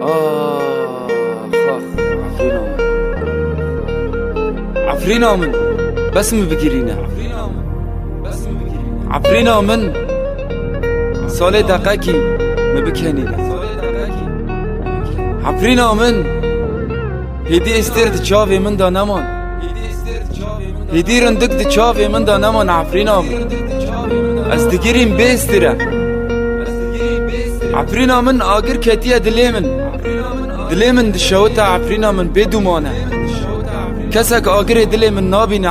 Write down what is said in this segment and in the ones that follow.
خاخ عفرينا من بس بگیرینه عفرينا من سال دقیقی بکنینه عفرينا من هدی استرد چاوی من دا نمان هدی رندک دی چاوی من دا نمان عفرينا من از دگیریم بیستره عفرينا من آگر کتیه دلی من دشوتا عفرينا من بدومانه کسک آگر دلی من نابینه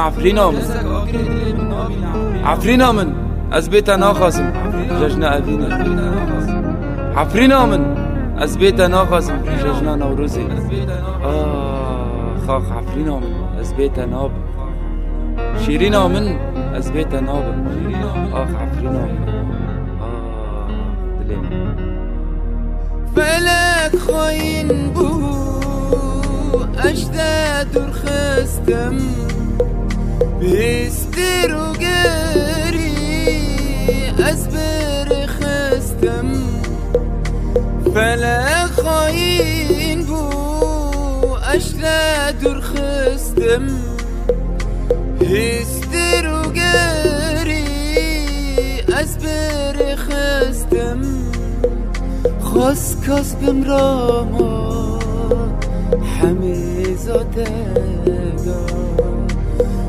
عفرينا من از بیتا ناخازم ججنا اوینه عفرينا من از بیتا ناخازم ججنا نوروزی خاخ عفرينا من از بیتا ناب شیرینا من از بیتا ناب عفرينا من دلی من فلک خاین بو اشته دور خستم بیستر و گری از بر خستم فلک خاین بو اشته دور خستم بیستر و گری از بر خستم خواست کاس بمراما همه ذاته دا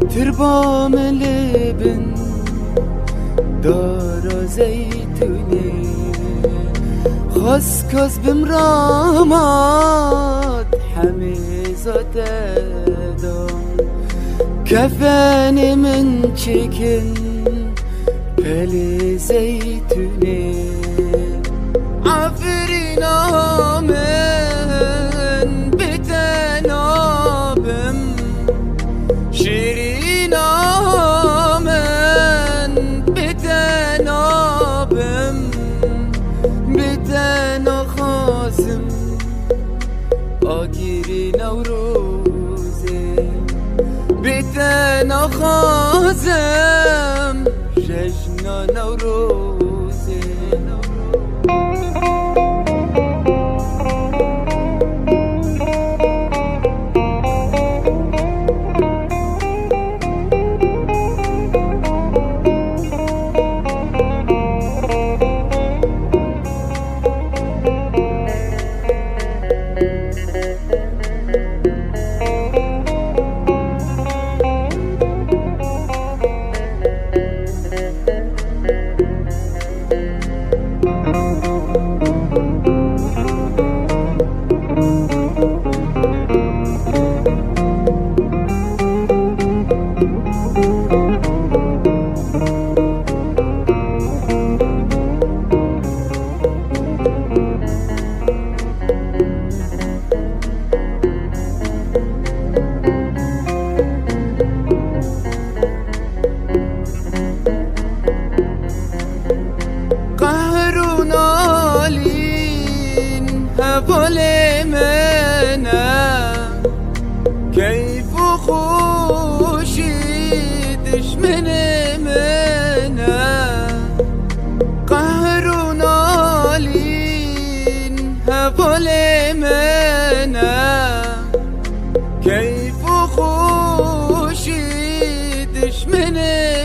تربام لبن دارا زیتونه خواست کاس بمراما همه ذاته دا کفن من چکن پل زیتونه عفرينا من بتنابم شيرينا من بتنابم بتنا خازم آگيري نوروزي بتنا خازم ججنا نوروزي هبال منم كيف خوشي دشمن منم قهرون آلين هبال منم كيف خوشي دشمن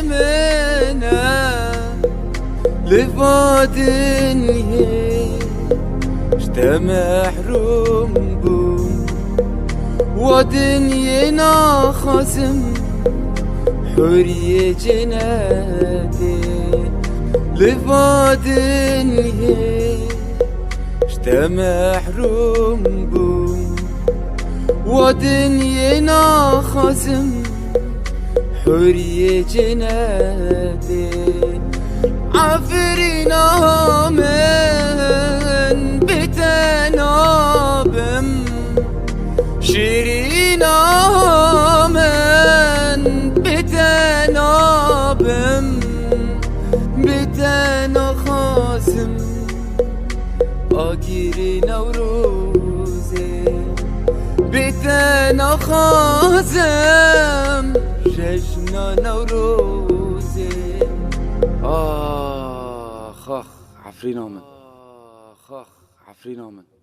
منم لفادني شتا محروم بوم ودنينا خازم حورية جناتي لفادني شتا محروم بوم ودنينا خازم حورية جناتي عفرينا من بتنابم شيرينا من بتنابم بتنا خازم آگيري نوروزي بتنا خازم ججنا نوروزي خاخ عفرينا من